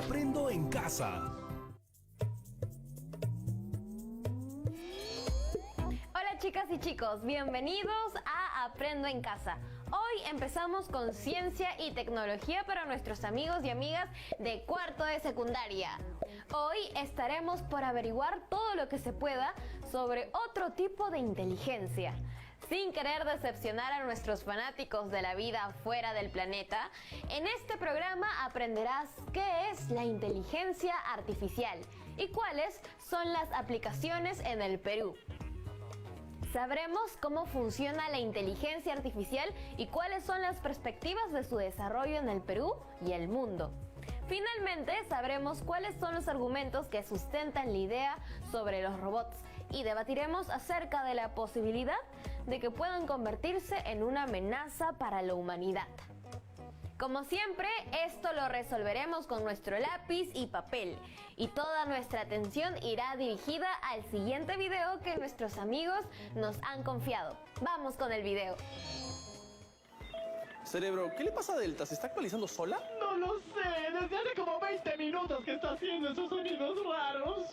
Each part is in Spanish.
Aprendo en Casa. Hola chicas y chicos, bienvenidos a Aprendo en Casa. Hoy empezamos con ciencia y tecnología para nuestros amigos y amigas de cuarto de secundaria. Hoy estaremos por averiguar todo lo que se pueda sobre otro tipo de inteligencia. Sin querer decepcionar a nuestros fanáticos de la vida fuera del planeta, en este programa aprenderás qué es la inteligencia artificial y cuáles son las aplicaciones en el Perú. Sabremos cómo funciona la inteligencia artificial y cuáles son las perspectivas de su desarrollo en el Perú y el mundo. Finalmente, sabremos cuáles son los argumentos que sustentan la idea sobre los robots y debatiremos acerca de la posibilidad de que puedan convertirse en una amenaza para la humanidad. Como siempre, esto lo resolveremos con nuestro lápiz y papel, y toda nuestra atención irá dirigida al siguiente video que nuestros amigos nos han confiado. Vamos con el video. Cerebro, ¿qué le pasa a Delta? ¿Se está actualizando sola? No lo sé, desde hace como 20 minutos que está haciendo esos sonidos raros.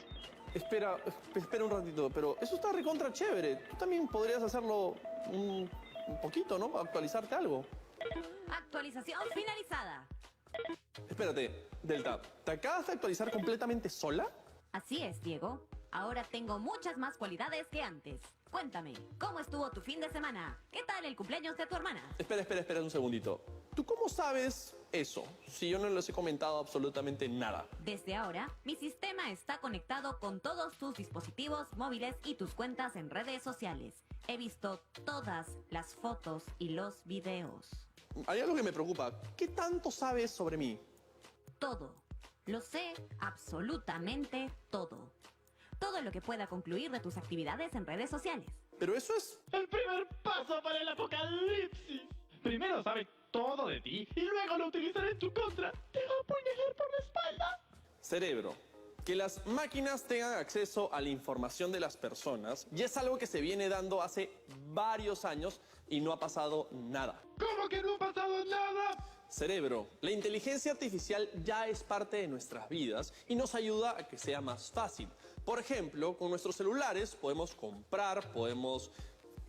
Espera un ratito, pero eso está recontra chévere. Tú también podrías hacerlo un poquito, ¿no? Actualizarte algo. Actualización finalizada. Espérate, Delta, ¿te acabas de actualizar completamente sola? Así es, Diego. Ahora tengo muchas más cualidades que antes. Cuéntame, ¿cómo estuvo tu fin de semana? ¿Qué tal el cumpleaños de tu hermana? Espera un segundito. ¿Tú cómo sabes eso? Si yo no les he comentado absolutamente nada. Desde ahora, mi sistema está conectado con todos tus dispositivos móviles y tus cuentas en redes sociales. He visto todas las fotos y los videos. Hay algo que me preocupa. ¿Qué tanto sabes sobre mí? Todo. Lo sé absolutamente todo. Todo lo que pueda concluir de tus actividades en redes sociales. Pero eso es... El primer paso para el apocalipsis. Primero sabe todo de ti y luego lo utilizará en tu contra. Te va a apuñalar por la espalda. Cerebro, que las máquinas tengan acceso a la información de las personas ya es algo que se viene dando hace varios años y no ha pasado nada. ¿Cómo que no ha pasado nada? Cerebro, la inteligencia artificial ya es parte de nuestras vidas y nos ayuda a que sea más fácil. Por ejemplo, con nuestros celulares podemos comprar, podemos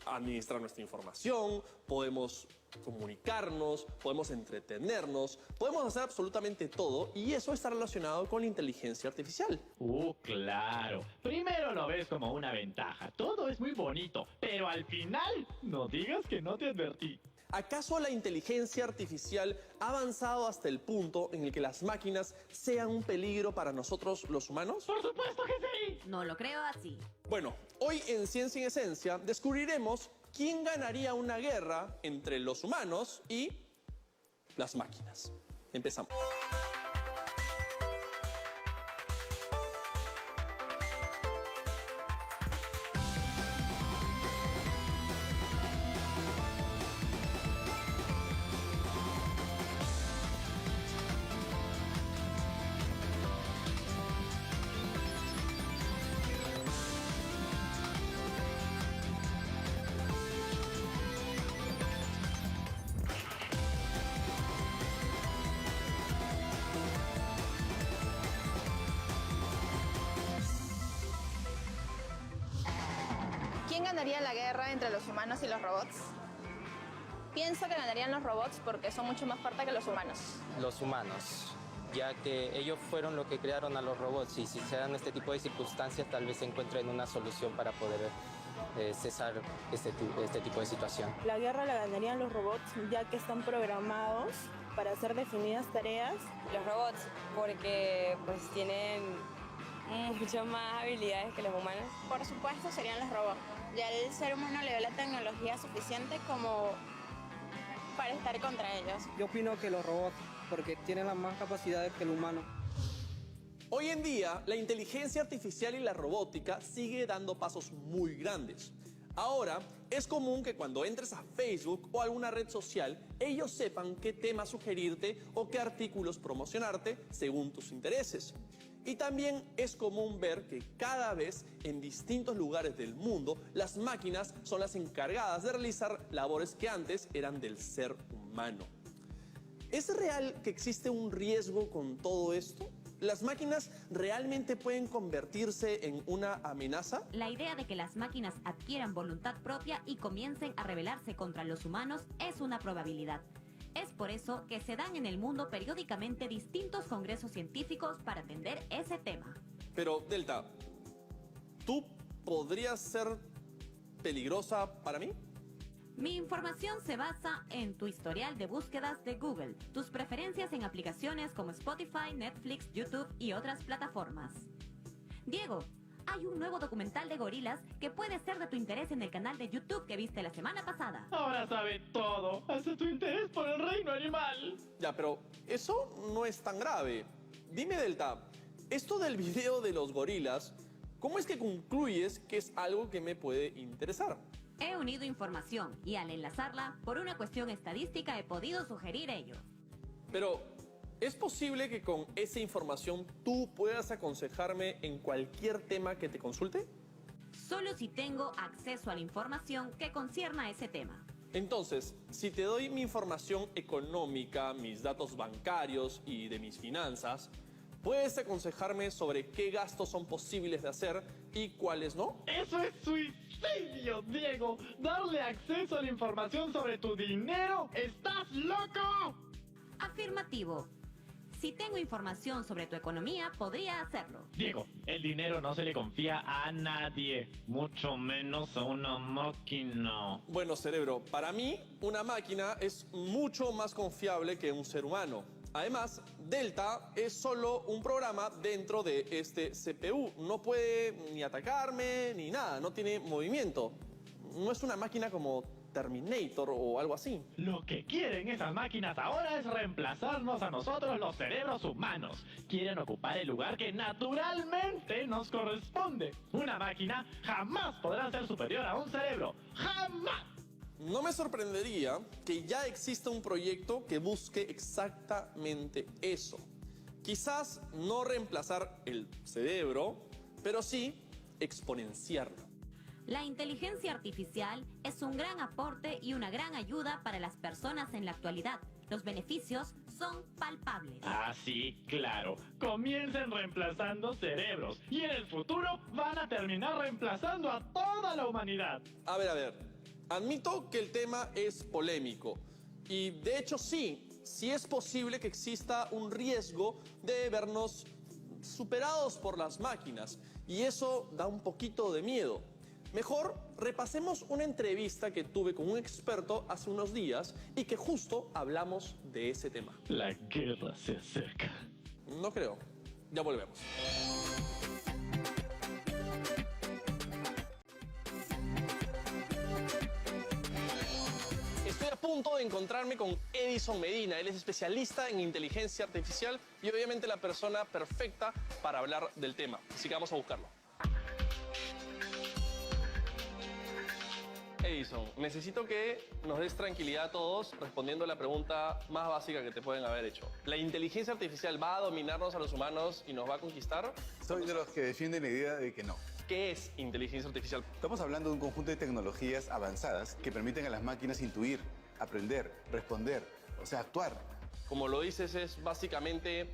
administrar nuestra información, podemos comunicarnos, podemos entretenernos, podemos hacer absolutamente todo y eso está relacionado con la inteligencia artificial. Claro. Primero lo ves como una ventaja. Todo es muy bonito, pero al final no digas que no te advertí. ¿Acaso la inteligencia artificial ha avanzado hasta el punto en el que las máquinas sean un peligro para nosotros los humanos? ¡Por supuesto que sí! No lo creo así. Bueno, hoy en Ciencia en Esencia descubriremos quién ganaría una guerra entre los humanos y las máquinas. Empezamos. ¿Quién ganaría la guerra entre los humanos y los robots? Pienso que ganarían los robots porque son mucho más fuertes que los humanos. Los humanos, ya que ellos fueron los que crearon a los robots y si se dan este tipo de circunstancias tal vez se encuentren una solución para poder cesar este tipo de situación. La guerra la ganarían los robots ya que están programados para hacer definidas tareas. Los robots, porque pues tienen mucho más habilidades que los humanos. Por supuesto serían los robots. Ya el ser humano le dio la tecnología suficiente como para estar contra ellos. Yo opino que los robots, porque tienen las más capacidades que el humano. Hoy en día, la inteligencia artificial y la robótica sigue dando pasos muy grandes. Ahora, es común que cuando entres a Facebook o alguna red social, ellos sepan qué temas sugerirte o qué artículos promocionarte según tus intereses. Y también es común ver que cada vez en distintos lugares del mundo las máquinas son las encargadas de realizar labores que antes eran del ser humano. ¿Es real que existe un riesgo con todo esto? ¿Las máquinas realmente pueden convertirse en una amenaza? La idea de que las máquinas adquieran voluntad propia y comiencen a rebelarse contra los humanos es una probabilidad. Es por eso que se dan en el mundo periódicamente distintos congresos científicos para atender ese tema. Pero, Delta, ¿tú podrías ser peligrosa para mí? Mi información se basa en tu historial de búsquedas de Google, tus preferencias en aplicaciones como Spotify, Netflix, YouTube y otras plataformas. Diego, hay un nuevo documental de gorilas que puede ser de tu interés en el canal de YouTube que viste la semana pasada. Ahora sabe todo, hasta tu interés por el reino animal. Ya, pero eso no es tan grave. Dime, Delta, esto del video de los gorilas, ¿cómo es que concluyes que es algo que me puede interesar? He unido información y al enlazarla, por una cuestión estadística he podido sugerir ello. Pero, ¿es posible que con esa información tú puedas aconsejarme en cualquier tema que te consulte? Solo si tengo acceso a la información que concierna a ese tema. Entonces, si te doy mi información económica, mis datos bancarios y de mis finanzas, ¿puedes aconsejarme sobre qué gastos son posibles de hacer y cuáles no? ¡Eso es suicidio, Diego! ¿Darle acceso a la información sobre tu dinero? ¡Estás loco! Afirmativo. Si tengo información sobre tu economía, podría hacerlo. Diego, el dinero no se le confía a nadie, mucho menos a una máquina. Bueno, cerebro, para mí una máquina es mucho más confiable que un ser humano. Además, Delta es solo un programa dentro de este CPU. No puede ni atacarme ni nada, no tiene movimiento. No es una máquina como Terminator o algo así. Lo que quieren esas máquinas ahora es reemplazarnos a nosotros los cerebros humanos. Quieren ocupar el lugar que naturalmente nos corresponde. Una máquina jamás podrá ser superior a un cerebro. ¡Jamás! No me sorprendería que ya exista un proyecto que busque exactamente eso. Quizás no reemplazar el cerebro, pero sí exponenciarlo. La inteligencia artificial es un gran aporte y una gran ayuda para las personas en la actualidad. Los beneficios son palpables. Ah, sí, claro. Comiencen reemplazando cerebros y en el futuro van a terminar reemplazando a toda la humanidad. A ver. Admito que el tema es polémico y de hecho sí es posible que exista un riesgo de vernos superados por las máquinas y eso da un poquito de miedo. Mejor repasemos una entrevista que tuve con un experto hace unos días y que justo hablamos de ese tema. La guerra se acerca. No creo. Ya volvemos. Estoy a punto de encontrarme con Edison Medina. Él es especialista en inteligencia artificial y obviamente la persona perfecta para hablar del tema. Así que vamos a buscarlo. Edison, necesito que nos des tranquilidad a todos respondiendo a la pregunta más básica que te pueden haber hecho. ¿La inteligencia artificial va a dominarnos a los humanos y nos va a conquistar? Soy de los que defienden la idea de que no. ¿Qué es inteligencia artificial? Estamos hablando de un conjunto de tecnologías avanzadas que permiten a las máquinas intuir, aprender, responder, o sea, actuar. Como lo dices, es básicamente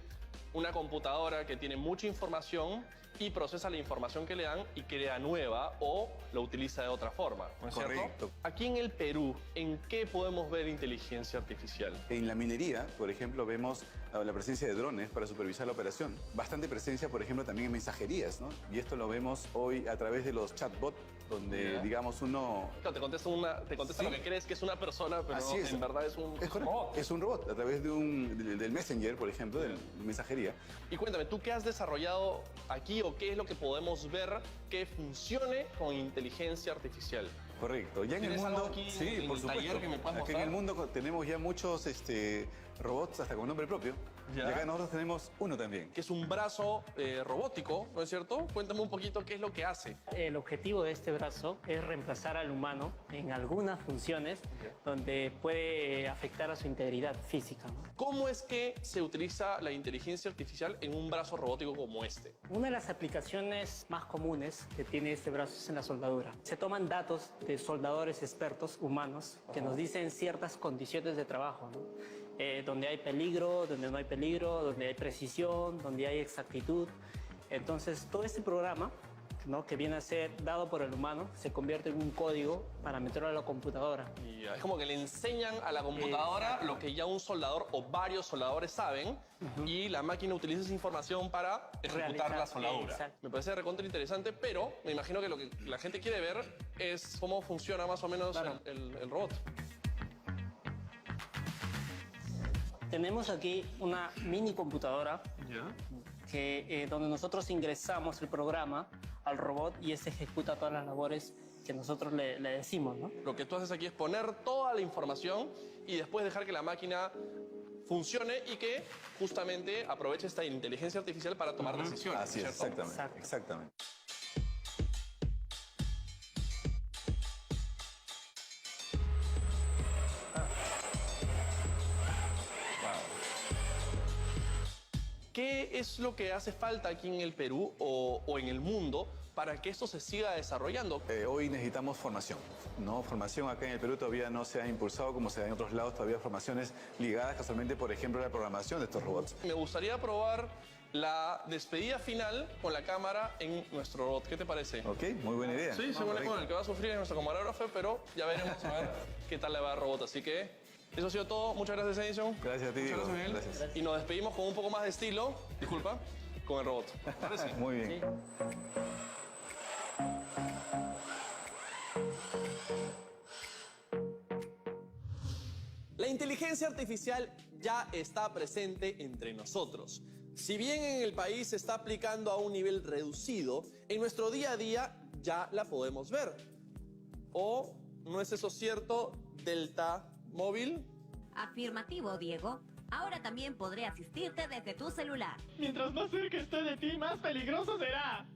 una computadora que tiene mucha información y procesa la información que le dan y crea nueva o lo utiliza de otra forma, ¿no es cierto? Correcto. Aquí en el Perú, ¿en qué podemos ver inteligencia artificial? En la minería, por ejemplo, vemos la presencia de drones para supervisar la operación. Bastante presencia, por ejemplo, también en mensajerías, ¿no? Y esto lo vemos hoy a través de los chatbots, donde, digamos, uno... Claro, te contesta Sí. lo que crees que es una persona, pero Así es. en verdad es un correcto. robot. Es un robot, a través del Messenger, por ejemplo, de mensajería. Y cuéntame, ¿tú qué has desarrollado aquí o qué es lo que podemos ver que funcione con inteligencia artificial? Correcto. Ya en el ¿Tienes algo mundo, aquí sí, en por el supuesto. taller que me puedas Aquí en mostrar? el mundo tenemos ya muchos robots hasta con nombre propio. Ya. Y acá nosotros tenemos uno también. Que es un brazo robótico, ¿no es cierto? Cuéntame un poquito qué es lo que hace. El objetivo de este brazo es reemplazar al humano en algunas funciones donde puede afectar a su integridad física, ¿no? ¿Cómo es que se utiliza la inteligencia artificial en un brazo robótico como este? Una de las aplicaciones más comunes que tiene este brazo es en la soldadura. Se toman datos de soldadores expertos humanos que nos dicen ciertas condiciones de trabajo, ¿no? donde hay peligro, donde no hay peligro, donde hay precisión, donde hay exactitud. Entonces, todo este programa, ¿no?, que viene a ser dado por el humano, se convierte en un código para meterlo a la computadora. Y es como que le enseñan a la computadora lo que ya un soldador o varios soldadores saben, y la máquina utiliza esa información para ejecutar la soldadura. Exacto. Me parece recontra interesante, pero me imagino que lo que la gente quiere ver es cómo funciona más o menos el robot. Tenemos aquí una mini computadora donde nosotros ingresamos el programa al robot y ese ejecuta todas las labores que nosotros le decimos, ¿no? Lo que tú haces aquí es poner toda la información y después dejar que la máquina funcione y que justamente aproveche esta inteligencia artificial para tomar decisiones. Así es, ¿cierto? exactamente. Exactamente. ¿Qué es lo que hace falta aquí en el Perú o en el mundo para que esto se siga desarrollando? Hoy necesitamos formación, ¿no? Formación acá en el Perú todavía no se ha impulsado como se da en otros lados, todavía formaciones ligadas casualmente, por ejemplo, a la programación de estos robots. Me gustaría probar la despedida final con la cámara en nuestro robot. ¿Qué te parece? Ok, muy buena idea. Sí, según el que va a sufrir es nuestro camarógrafo, pero ya veremos a ver qué tal le va al robot. Así que eso ha sido todo. Muchas gracias, Edison. Gracias a ti, Muchas Diego. gracias, Miguel. Gracias. Y nos despedimos con un poco más de estilo, disculpa, con el robot. ¿Te parece? Muy bien. Sí. La inteligencia artificial ya está presente entre nosotros. Si bien en el país se está aplicando a un nivel reducido, en nuestro día a día ya la podemos ver. ¿O no es eso cierto, Delta Móvil? Afirmativo, Diego. Ahora también podré asistirte desde tu celular. Mientras más cerca esté de ti, más peligroso será.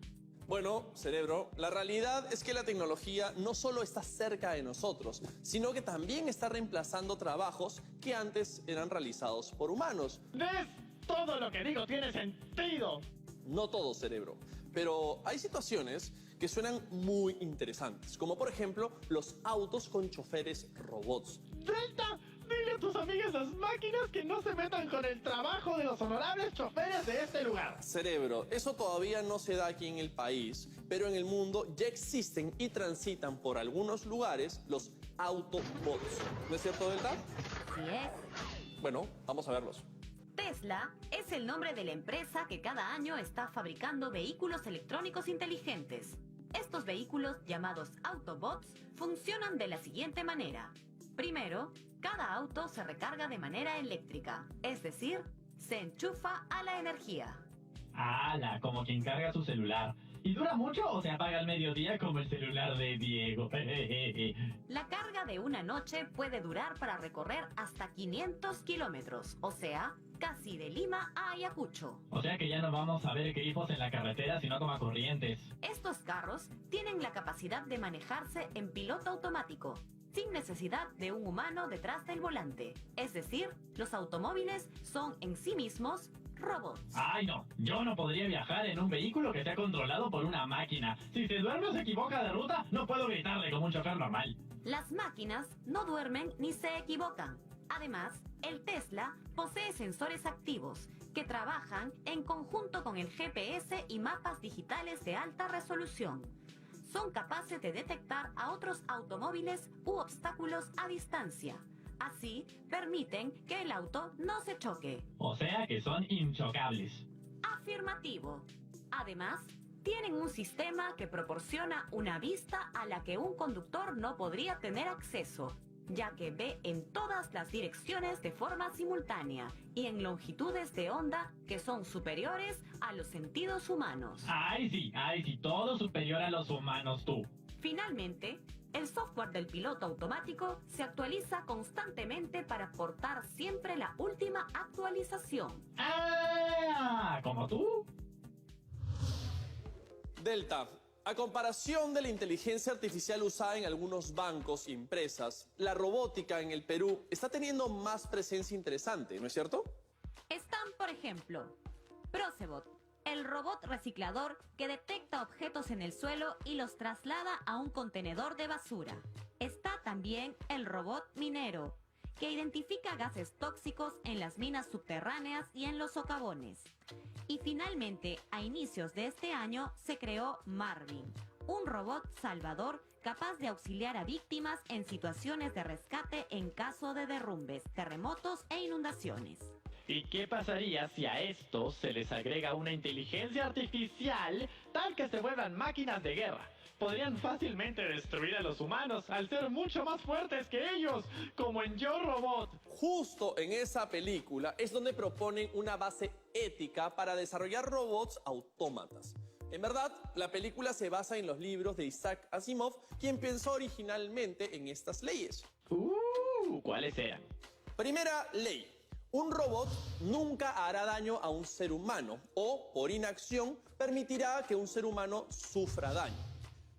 Bueno, cerebro, la realidad es que la tecnología no solo está cerca de nosotros, sino que también está reemplazando trabajos que antes eran realizados por humanos. ¿Ves? Todo lo que digo tiene sentido. No todo, cerebro, pero hay situaciones que suenan muy interesantes, como por ejemplo los autos con choferes robots. Delta, dile a tus amigas las máquinas que no se metan con el trabajo de los honorables choferes de este lugar. Cerebro, eso todavía no se da aquí en el país, pero en el mundo ya existen y transitan por algunos lugares los Autobots. ¿No es cierto, Delta? Así es. Bueno, vamos a verlos. Tesla es el nombre de la empresa que cada año está fabricando vehículos electrónicos inteligentes. Estos vehículos, llamados Autobots, funcionan de la siguiente manera. Primero, cada auto se recarga de manera eléctrica, es decir, se enchufa a la energía. ¡Hala! Como quien carga su celular. ¿Y dura mucho o se apaga al mediodía como el celular de Diego? La carga de una noche puede durar para recorrer hasta 500 kilómetros, o sea, casi de Lima a Ayacucho. O sea que ya no vamos a ver grifos en la carretera sino como corrientes. Estos carros tienen la capacidad de manejarse en piloto automático, sin necesidad de un humano detrás del volante. Es decir, los automóviles son en sí mismos robots. ¡Ay no! Yo no podría viajar en un vehículo que sea controlado por una máquina. Si se duerme o se equivoca de ruta, no puedo gritarle como un chofer normal. Las máquinas no duermen ni se equivocan. Además, el Tesla posee sensores activos que trabajan en conjunto con el GPS y mapas digitales de alta resolución. Son capaces de detectar a otros automóviles u obstáculos a distancia. Así, permiten que el auto no se choque. O sea que son inchocables. Afirmativo. Además, tienen un sistema que proporciona una vista a la que un conductor no podría tener acceso, ya que ve en todas las direcciones de forma simultánea y en longitudes de onda que son superiores a los sentidos humanos. ¡Ay sí! Todo superior a los humanos, tú. Finalmente, el software del piloto automático se actualiza constantemente para aportar siempre la última actualización. ¡Ah! ¿Como tú? Delta, a comparación de la inteligencia artificial usada en algunos bancos y empresas, la robótica en el Perú está teniendo más presencia interesante, ¿no es cierto? Están, por ejemplo, Procebot, el robot reciclador que detecta objetos en el suelo y los traslada a un contenedor de basura. Está también el robot minero, que identifica gases tóxicos en las minas subterráneas y en los socavones. Y finalmente, a inicios de este año, se creó Marvin, un robot salvador capaz de auxiliar a víctimas en situaciones de rescate en caso de derrumbes, terremotos e inundaciones. ¿Y qué pasaría si a esto se les agrega una inteligencia artificial tal que se vuelvan máquinas de guerra? Podrían fácilmente destruir a los humanos al ser mucho más fuertes que ellos, como en Yo Robot. Justo en esa película es donde proponen una base ética para desarrollar robots autómatas. En verdad, la película se basa en los libros de Isaac Asimov, quien pensó originalmente en estas leyes. ¿Cuáles eran? Primera ley. Un robot nunca hará daño a un ser humano o, por inacción, permitirá que un ser humano sufra daño.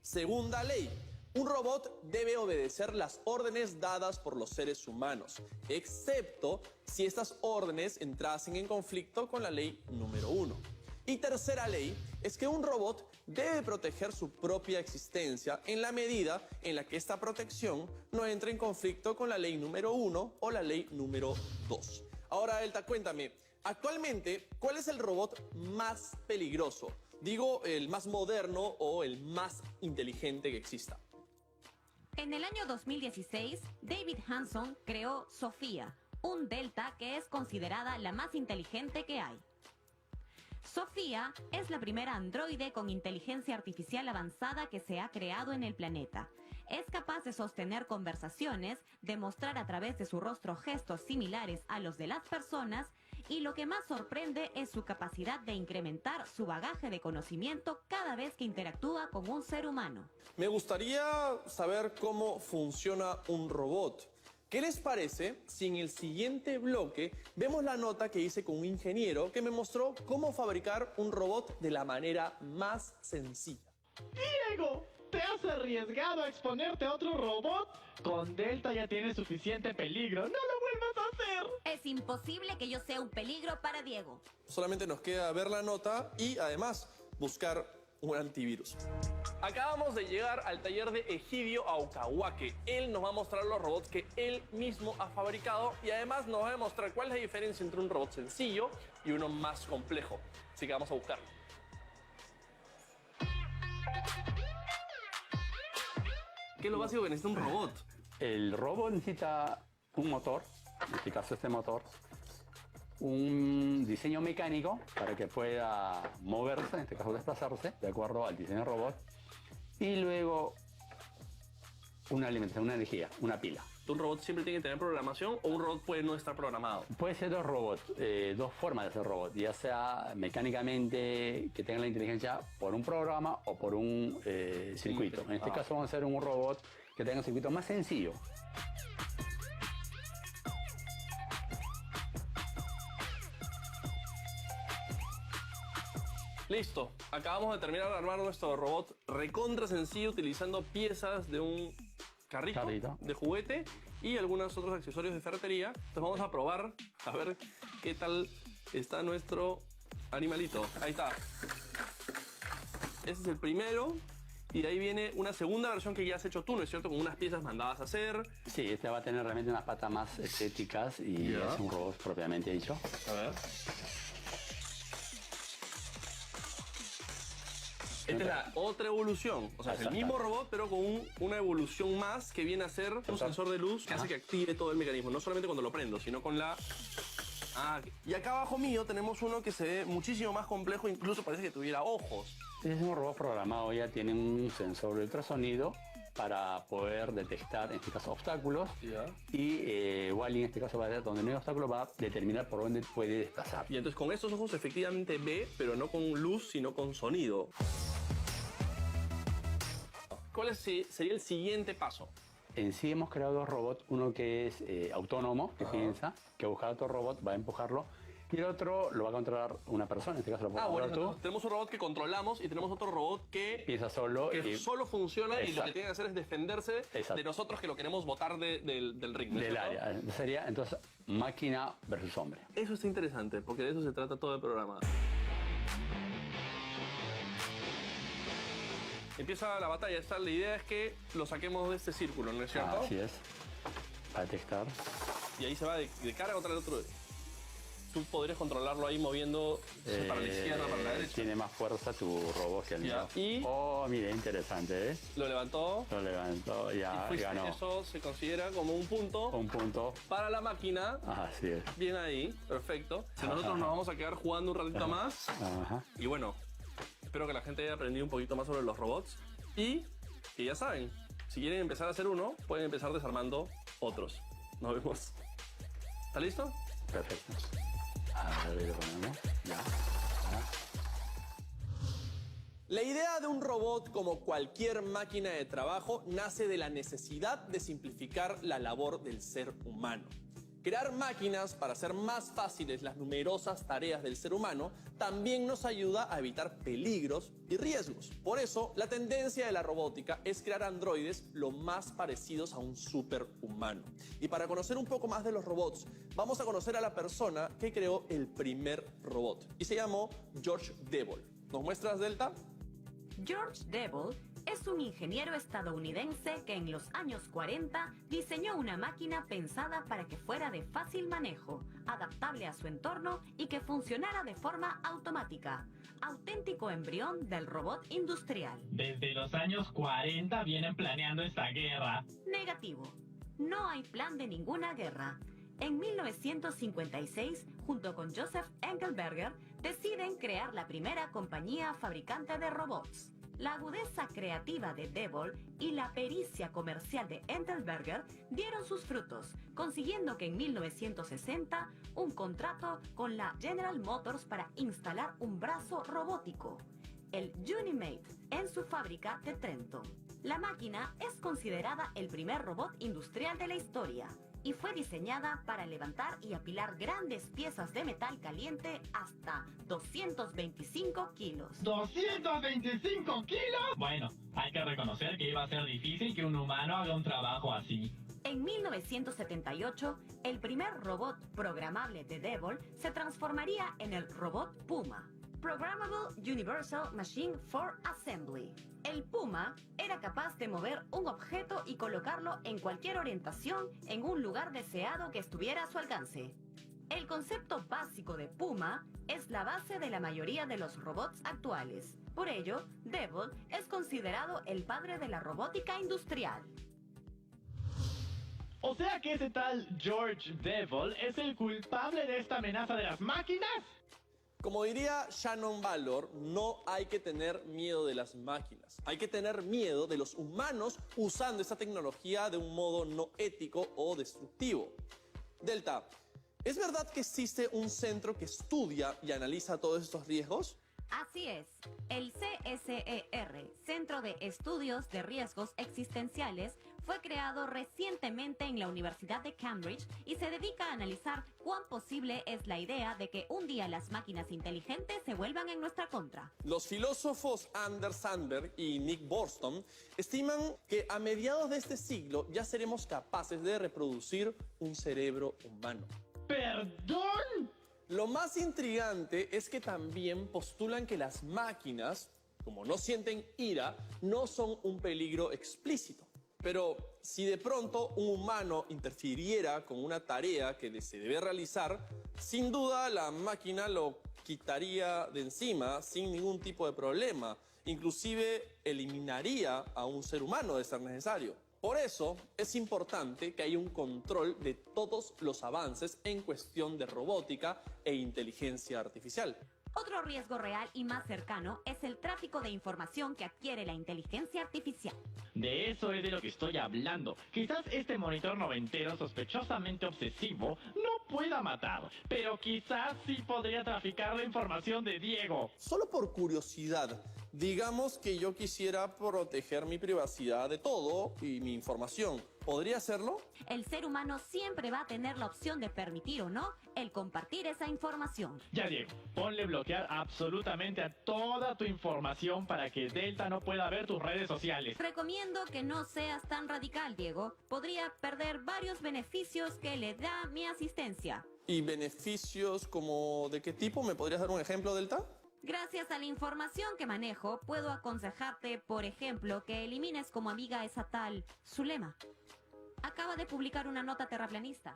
Segunda ley. Un robot debe obedecer las órdenes dadas por los seres humanos, excepto si estas órdenes entrasen en conflicto con la ley número 1. Y tercera ley es que un robot debe proteger su propia existencia en la medida en la que esta protección no entre en conflicto con la ley número 1 o la ley número 2. Ahora, Elta, cuéntame, actualmente, ¿cuál es el robot más peligroso? Digo, el más moderno o el más inteligente que exista. En el año 2016, David Hanson creó Sofía, un Delta que es considerada la más inteligente que hay. Sofía es la primera androide con inteligencia artificial avanzada que se ha creado en el planeta. Es capaz de sostener conversaciones, de mostrar a través de su rostro gestos similares a los de las personas y lo que más sorprende es su capacidad de incrementar su bagaje de conocimiento cada vez que interactúa con un ser humano. Me gustaría saber cómo funciona un robot. ¿Qué les parece si en el siguiente bloque vemos la nota que hice con un ingeniero que me mostró cómo fabricar un robot de la manera más sencilla? ¡Diego! ¿Te has arriesgado a exponerte a otro robot? Con Delta ya tienes suficiente peligro. ¡No lo vuelvas a hacer! Es imposible que yo sea un peligro para Diego. Solamente nos queda ver la nota y además buscar un antivirus. Acabamos de llegar al taller de Egidio Aucahuaque. Él nos va a mostrar los robots que él mismo ha fabricado y además nos va a demostrar cuál es la diferencia entre un robot sencillo y uno más complejo. Así que vamos a buscarlo. ¿Qué es lo básico que necesita un robot? El robot necesita un motor, en este caso este motor, un diseño mecánico para que pueda moverse, en este caso desplazarse, de acuerdo al diseño del robot, y luego una alimentación, una energía, una pila. ¿Un robot siempre tiene que tener programación o un robot puede no estar programado? Puede ser dos robots, dos formas de hacer robot, ya sea mecánicamente que tengan la inteligencia por un programa o por un circuito. En este caso vamos a hacer un robot que tenga un circuito más sencillo. Listo, acabamos de terminar de armar nuestro robot recontra sencillo utilizando piezas de un carrito de juguete y algunos otros accesorios de ferretería. Entonces vamos a probar a ver qué tal está nuestro animalito. Ahí está. Este es el primero. Y de ahí viene una segunda versión que ya has hecho tú, ¿no es cierto? Con unas piezas mandadas a hacer. Sí, este va a tener realmente unas patas más estéticas y es un robot propiamente dicho. A ver. Esta es la otra evolución. O sea, es el mismo robot, pero con una evolución más que viene a ser un sensor de luz que hace que active todo el mecanismo. No solamente cuando lo prendo, sino con la... y acá abajo mío tenemos uno que se ve muchísimo más complejo, incluso parece que tuviera ojos. Este es un robot programado, ya tiene un sensor de ultrasonido para poder detectar, en este caso, obstáculos. Y Wally, en este caso, donde no hay obstáculos, va a determinar por dónde puede desplazar. Y entonces con estos ojos efectivamente ve, pero no con luz, sino con sonido. ¿Cuál sería el siguiente paso? En sí hemos creado dos robots, uno que es autónomo, que piensa, que busca otro robot, va a empujarlo, y el otro lo va a controlar una persona, en este caso lo puedes controlar tú. Tenemos un robot que controlamos y tenemos otro robot que piensa solo, que solo funciona y lo que tiene que hacer es defenderse de nosotros que lo queremos botar del ring. Del área. Sería entonces máquina versus hombre. Eso está interesante, porque de eso se trata todo el programa. Empieza la batalla. La idea es que lo saquemos de este círculo, ¿no es cierto? Así es. Para detectar. y ahí se va de cara contra el otro. Tú podrías controlarlo ahí moviendo para la izquierda, para la derecha. Tiene más fuerza tu robot que el mío. Y oh, mire, interesante, ¿eh? Lo levantó. Lo levantó, ya ganó. Eso se considera como un punto. Un punto. Para la máquina. Así es. Bien ahí, perfecto. Nosotros nos vamos a quedar jugando un ratito más. Ajá. Y bueno, espero que la gente haya aprendido un poquito más sobre los robots. Y que ya saben, si quieren empezar a hacer uno, pueden empezar desarmando otros. Nos vemos. ¿Está listo? Perfecto. A ver, lo ponemos. Ya. La idea de un robot, como cualquier máquina de trabajo, nace de la necesidad de simplificar la labor del ser humano. Crear máquinas para hacer más fáciles las numerosas tareas del ser humano también nos ayuda a evitar peligros y riesgos. Por eso, la tendencia de la robótica es crear androides lo más parecidos a un superhumano. Y para conocer un poco más de los robots, vamos a conocer a la persona que creó el primer robot. Y se llamó George Devol. ¿Nos muestras, Delta? George Devol es un ingeniero estadounidense que en los años 40 diseñó una máquina pensada para que fuera de fácil manejo, adaptable a su entorno y que funcionara de forma automática. Auténtico embrión del robot industrial. Desde los años 40 vienen planeando esta guerra. Negativo. No hay plan de ninguna guerra. En 1956, junto con Joseph Engelberger, deciden crear la primera compañía fabricante de robots. La agudeza creativa de Devol y la pericia comercial de Engelberger dieron sus frutos, consiguiendo que en 1960 un contrato con la General Motors para instalar un brazo robótico, el Unimate, en su fábrica de Trenton. La máquina es considerada el primer robot industrial de la historia y fue diseñada para levantar y apilar grandes piezas de metal caliente hasta 225 kilos. ¿225 kilos? Bueno, hay que reconocer que iba a ser difícil que un humano haga un trabajo así. En 1978, el primer robot programable de Devol se transformaría en el robot Puma, Programmable Universal Machine for Assembly. El Puma era capaz de mover un objeto y colocarlo en cualquier orientación en un lugar deseado que estuviera a su alcance. El concepto básico de Puma es la base de la mayoría de los robots actuales. Por ello, Devol es considerado el padre de la robótica industrial. O sea que ese tal George Devol es el culpable de esta amenaza de las máquinas. Como diría Shannon Valor, no hay que tener miedo de las máquinas. Hay que tener miedo de los humanos usando esta tecnología de un modo no ético o destructivo. Delta, ¿es verdad que existe un centro que estudia y analiza todos estos riesgos? Así es. El CSER, Centro de Estudios de Riesgos Existenciales, fue creado recientemente en la Universidad de Cambridge y se dedica a analizar cuán posible es la idea de que un día las máquinas inteligentes se vuelvan en nuestra contra. Los filósofos Anders Sandberg y Nick Bostrom estiman que a mediados de este siglo ya seremos capaces de reproducir un cerebro humano. ¿Perdón? Lo más intrigante es que también postulan que las máquinas, como no sienten ira, no son un peligro explícito. Pero si de pronto un humano interfiriera con una tarea que se debe realizar, sin duda la máquina lo quitaría de encima sin ningún tipo de problema. Inclusive eliminaría a un ser humano de ser necesario. Por eso es importante que haya un control de todos los avances en cuestión de robótica e inteligencia artificial. Otro riesgo real y más cercano es el tráfico de información que adquiere la inteligencia artificial. De eso es de lo que estoy hablando. Quizás este monitor noventero sospechosamente obsesivo no pueda matar, pero quizás sí podría traficar la información de Diego. Solo por curiosidad, digamos que yo quisiera proteger mi privacidad de todo y mi información. ¿Podría hacerlo? El ser humano siempre va a tener la opción de permitir o no el compartir esa información. Ya, Diego, ponle bloquear absolutamente a toda tu información para que Delta no pueda ver tus redes sociales. Recomiendo que no seas tan radical, Diego. Podría perder varios beneficios que le da mi asistencia. ¿Y beneficios como de qué tipo? ¿Me podrías dar un ejemplo, Delta? Gracias a la información que manejo, puedo aconsejarte, por ejemplo, que elimines como amiga a esa tal Zulema. Acaba de publicar una nota terraplanista.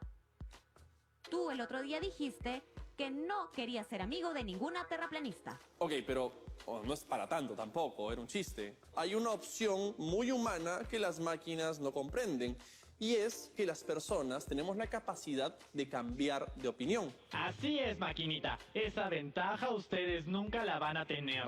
Tú el otro día dijiste que no querías ser amigo de ninguna terraplanista. Ok, pero no es para tanto tampoco, era un chiste. Hay una opción muy humana que las máquinas no comprenden. Y es que las personas tenemos la capacidad de cambiar de opinión. Así es, maquinita. Esa ventaja ustedes nunca la van a tener.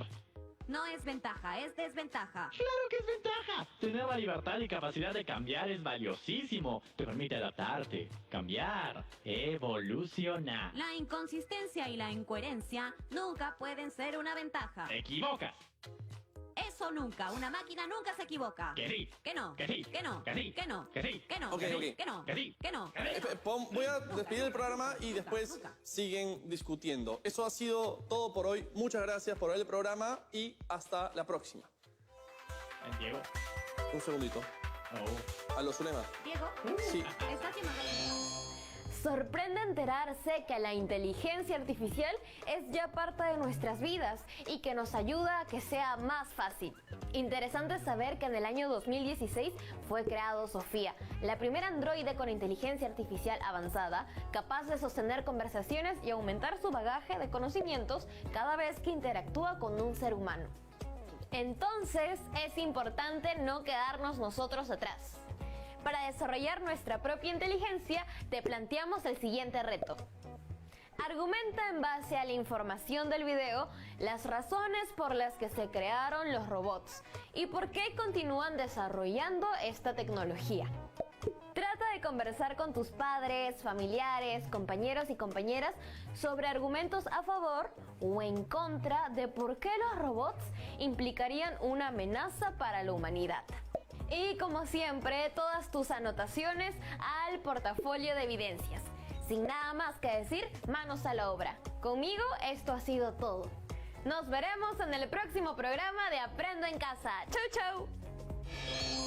No es ventaja, es desventaja. ¡Claro que es ventaja! Tener la libertad y capacidad de cambiar es valiosísimo. Te permite adaptarte, cambiar, evolucionar. La inconsistencia y la incoherencia nunca pueden ser una ventaja. ¡Te equivocas! Eso nunca, una máquina nunca se equivoca. Que sí. Que no. Que sí. Que no. Que sí. Que no. Que sí. Que no. Ok, Que ok. que no. Que sí. Que no. Voy a despedir el programa y después siguen discutiendo. Eso ha sido todo por hoy. Muchas gracias por ver el programa y hasta la próxima. Diego. Un segundito. Oh. A los Zulema. Diego, Sí. ¿estás llamando? Sorprende enterarse que la inteligencia artificial es ya parte de nuestras vidas y que nos ayuda a que sea más fácil. Interesante saber que en el año 2016 fue creado Sofía, la primera androide con inteligencia artificial avanzada, capaz de sostener conversaciones y aumentar su bagaje de conocimientos cada vez que interactúa con un ser humano. Entonces, es importante no quedarnos nosotros atrás. Para desarrollar nuestra propia inteligencia, te planteamos el siguiente reto. Argumenta en base a la información del video las razones por las que se crearon los robots y por qué continúan desarrollando esta tecnología. Trata de conversar con tus padres, familiares, compañeros y compañeras sobre argumentos a favor o en contra de por qué los robots implicarían una amenaza para la humanidad. Y como siempre, todas tus anotaciones al portafolio de evidencias. Sin nada más que decir, manos a la obra. Conmigo esto ha sido todo. Nos veremos en el próximo programa de Aprendo en Casa. ¡Chau, chau!